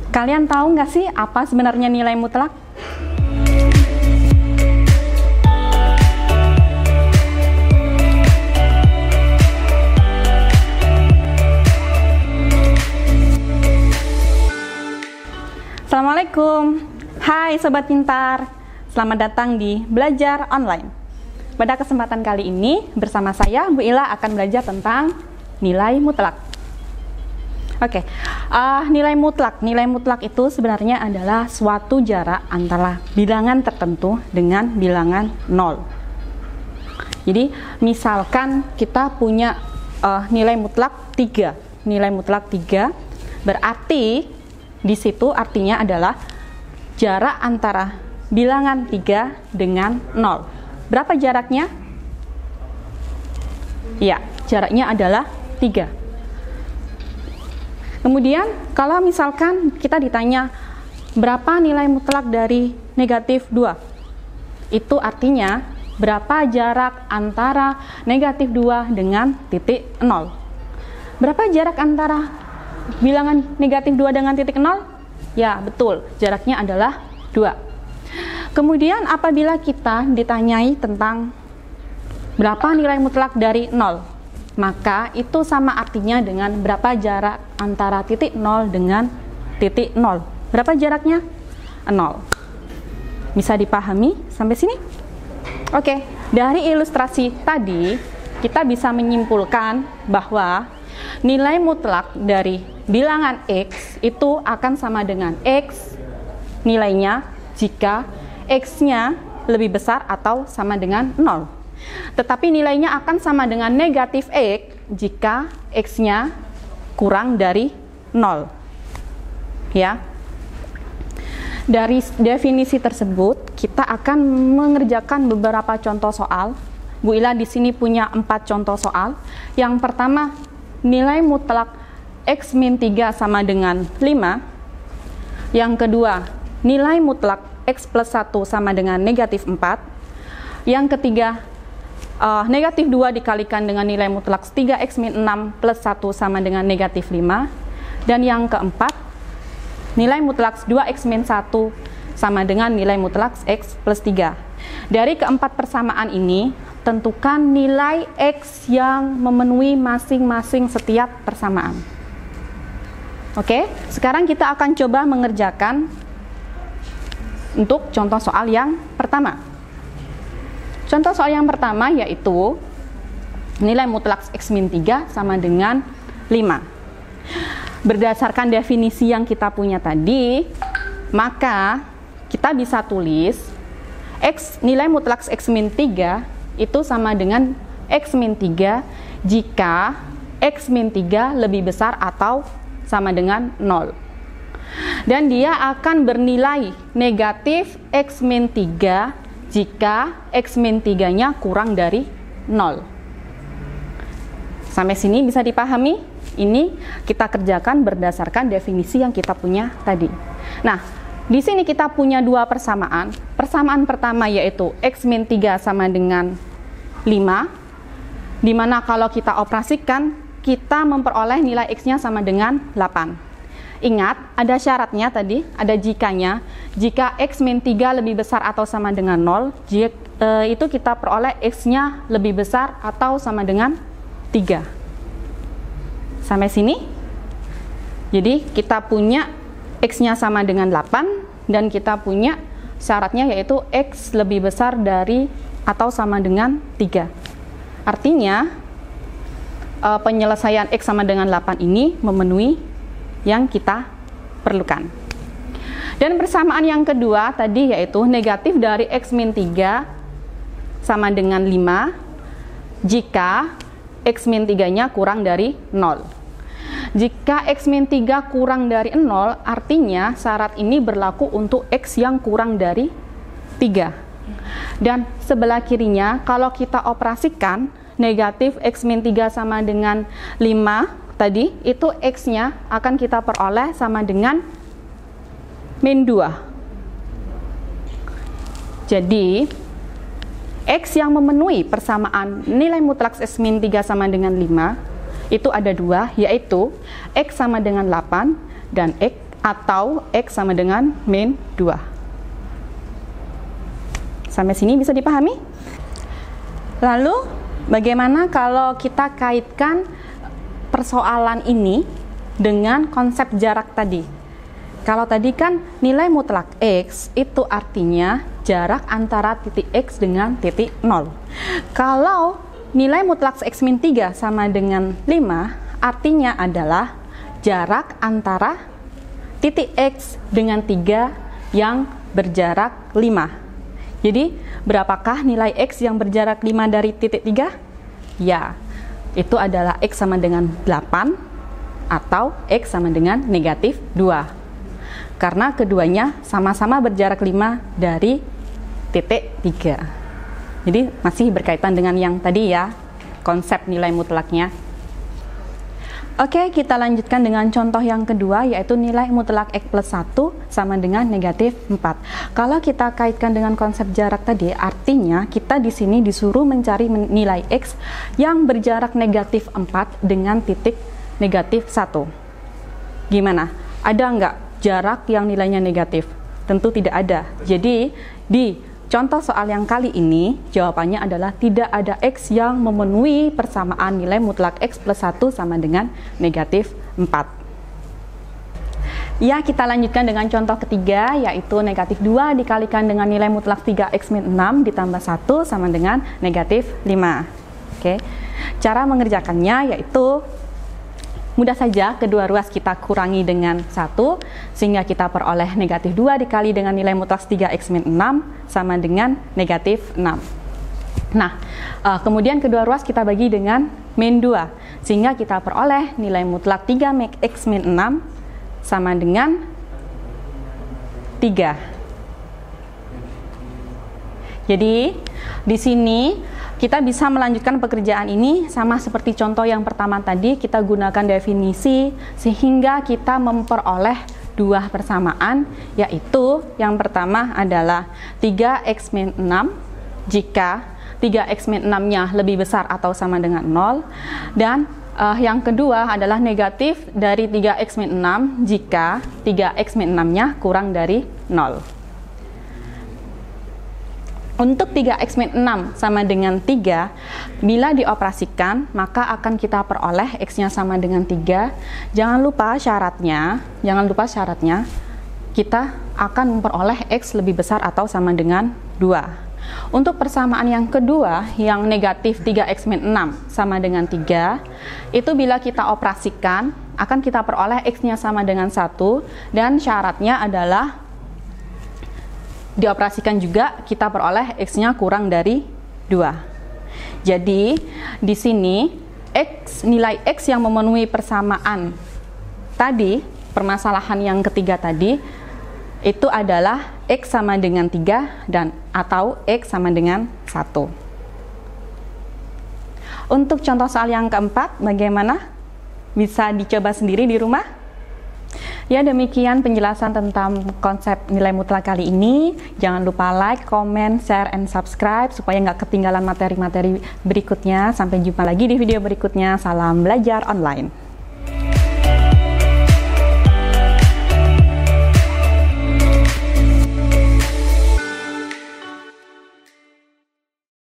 Kalian tahu nggak sih apa sebenarnya nilai mutlak? Assalamualaikum. Hai Sobat Pintar. Selamat datang di Belajar Online. Pada kesempatan kali ini bersama saya Bu Ila akan belajar tentang nilai mutlak. Oke, nilai mutlak itu sebenarnya adalah suatu jarak antara bilangan tertentu dengan bilangan 0. Jadi misalkan kita punya nilai mutlak 3. Nilai mutlak 3 berarti di situ artinya adalah jarak antara bilangan 3 dengan 0. Berapa jaraknya? Ya, jaraknya adalah 3. Kemudian kalau misalkan kita ditanya berapa nilai mutlak dari negatif 2, itu artinya berapa jarak antara negatif 2 dengan titik 0. Berapa jarak antara bilangan negatif 2 dengan titik 0? Ya, betul, jaraknya adalah 2. Kemudian apabila kita ditanyai tentang berapa nilai mutlak dari 0, maka itu sama artinya dengan berapa jarak antara titik 0 dengan titik 0. Berapa jaraknya? 0. Bisa dipahami sampai sini? Oke, dari ilustrasi tadi kita bisa menyimpulkan bahwa nilai mutlak dari bilangan X itu akan sama dengan X nilainya jika X-nya lebih besar atau sama dengan 0. Tetapi nilainya akan sama dengan negatif X jika X-nya kurang dari 0. Ya. Dari definisi tersebut, kita akan mengerjakan beberapa contoh soal. Bu Ila di sini punya 4 contoh soal. Yang pertama, nilai mutlak X min 3 sama dengan 5. Yang kedua, nilai mutlak X plus 1 sama dengan negatif 4. Yang ketiga, negatif 2 dikalikan dengan nilai mutlak 3X min 6 plus 1 sama dengan negatif 5. Dan yang keempat, nilai mutlak 2X min 1 sama dengan nilai mutlak X plus 3. Dari keempat persamaan ini, tentukan nilai X yang memenuhi masing-masing setiap persamaan. Oke, sekarang kita akan coba mengerjakan untuk contoh soal yang pertama. Contoh soal yang pertama yaitu nilai mutlak X min 3 sama dengan 5. Berdasarkan definisi yang kita punya tadi, maka kita bisa tulis nilai mutlak X min 3 itu sama dengan X min 3 jika X min 3 lebih besar atau sama dengan 0. Dan dia akan bernilai negatif X min 3 jika X min 3-nya kurang dari 0. Sampai sini bisa dipahami? Ini kita kerjakan berdasarkan definisi yang kita punya tadi. Nah, di sini kita punya 2 persamaan. Persamaan pertama yaitu X min 3 sama dengan 5, di mana kalau kita operasikan, kita memperoleh nilai X-nya sama dengan 8. Ingat, ada syaratnya tadi, ada jikanya. Jika X min 3 lebih besar atau sama dengan 0, itu kita peroleh X-nya lebih besar atau sama dengan 3. Sampai sini? Jadi, kita punya X-nya sama dengan 8, dan kita punya syaratnya yaitu X lebih besar dari atau sama dengan 3. Artinya, penyelesaian X sama dengan 8 ini memenuhi yang kita perlukan. Dan persamaan yang kedua tadi yaitu negatif dari X min 3 sama dengan 5 jika X min 3-nya kurang dari 0. Jika X min 3 kurang dari 0, artinya syarat ini berlaku untuk X yang kurang dari 3. Dan sebelah kirinya, kalau kita operasikan negatif X min 3 sama dengan 5 tadi, itu X-nya akan kita peroleh sama dengan min 2. Jadi, X yang memenuhi persamaan nilai mutlak X min 3 sama dengan 5, itu ada 2, yaitu X sama dengan 8 dan X atau X sama dengan min 2. Sampai sini bisa dipahami? Lalu, bagaimana kalau kita kaitkan persoalan ini dengan konsep jarak tadi? Kalau tadi kan nilai mutlak X itu artinya jarak antara titik X dengan titik 0. Kalau nilai mutlak X min 3 sama dengan 5, artinya adalah jarak antara titik X dengan 3 yang berjarak 5. Jadi, berapakah nilai X yang berjarak 5 dari titik 3? Ya, itu adalah X sama dengan 8 atau X sama dengan negatif 2. Karena keduanya sama-sama berjarak 5 dari titik 3. Jadi, masih berkaitan dengan yang tadi ya, konsep nilai mutlaknya. Oke, kita lanjutkan dengan contoh yang kedua, yaitu nilai mutlak X plus 1 sama dengan negatif 4. Kalau kita kaitkan dengan konsep jarak tadi, artinya kita di sini disuruh mencari nilai X yang berjarak negatif 4 dengan titik negatif 1. Gimana? Ada nggak jarak yang nilainya negatif? Tentu tidak ada. Jadi, di contoh soal yang kali ini, jawabannya adalah tidak ada X yang memenuhi persamaan nilai mutlak X plus 1 sama dengan negatif 4. Ya, kita lanjutkan dengan contoh ketiga, yaitu negatif 2 dikalikan dengan nilai mutlak 3X min 6 ditambah 1 sama dengan negatif 5. Oke, cara mengerjakannya yaitu mudah saja, kedua ruas kita kurangi dengan 1, sehingga kita peroleh negatif 2 dikali dengan nilai mutlak 3X min 6 sama dengan negatif 6. Nah, kemudian kedua ruas kita bagi dengan min 2, sehingga kita peroleh nilai mutlak 3X min 6 sama dengan 3. Jadi, di sini kita bisa melanjutkan pekerjaan ini sama seperti contoh yang pertama tadi, kita gunakan definisi sehingga kita memperoleh dua persamaan, yaitu yang pertama adalah 3X min 6 jika 3X min 6-nya lebih besar atau sama dengan 0, dan yang kedua adalah negatif dari 3X min 6 jika 3X min 6-nya kurang dari 0. Untuk 3X min 6 sama dengan 3, bila dioperasikan, maka akan kita peroleh X-nya sama dengan 3. Jangan lupa syaratnya, kita akan memperoleh X lebih besar atau sama dengan 2. Untuk persamaan yang kedua, yang negatif 3X min 6 sama dengan 3, itu bila kita operasikan, akan kita peroleh X-nya sama dengan 1, dan syaratnya adalah dioperasikan juga kita peroleh X-nya kurang dari 2. Jadi, di sini nilai X yang memenuhi persamaan tadi, permasalahan yang ketiga tadi, itu adalah X sama dengan 3 dan atau X sama dengan 1. Untuk contoh soal yang keempat, bagaimana? Bisa dicoba sendiri di rumah? Ya, demikian penjelasan tentang konsep nilai mutlak kali ini. Jangan lupa like, comment, share, and subscribe supaya nggak ketinggalan materi-materi berikutnya. Sampai jumpa lagi di video berikutnya. Salam belajar online.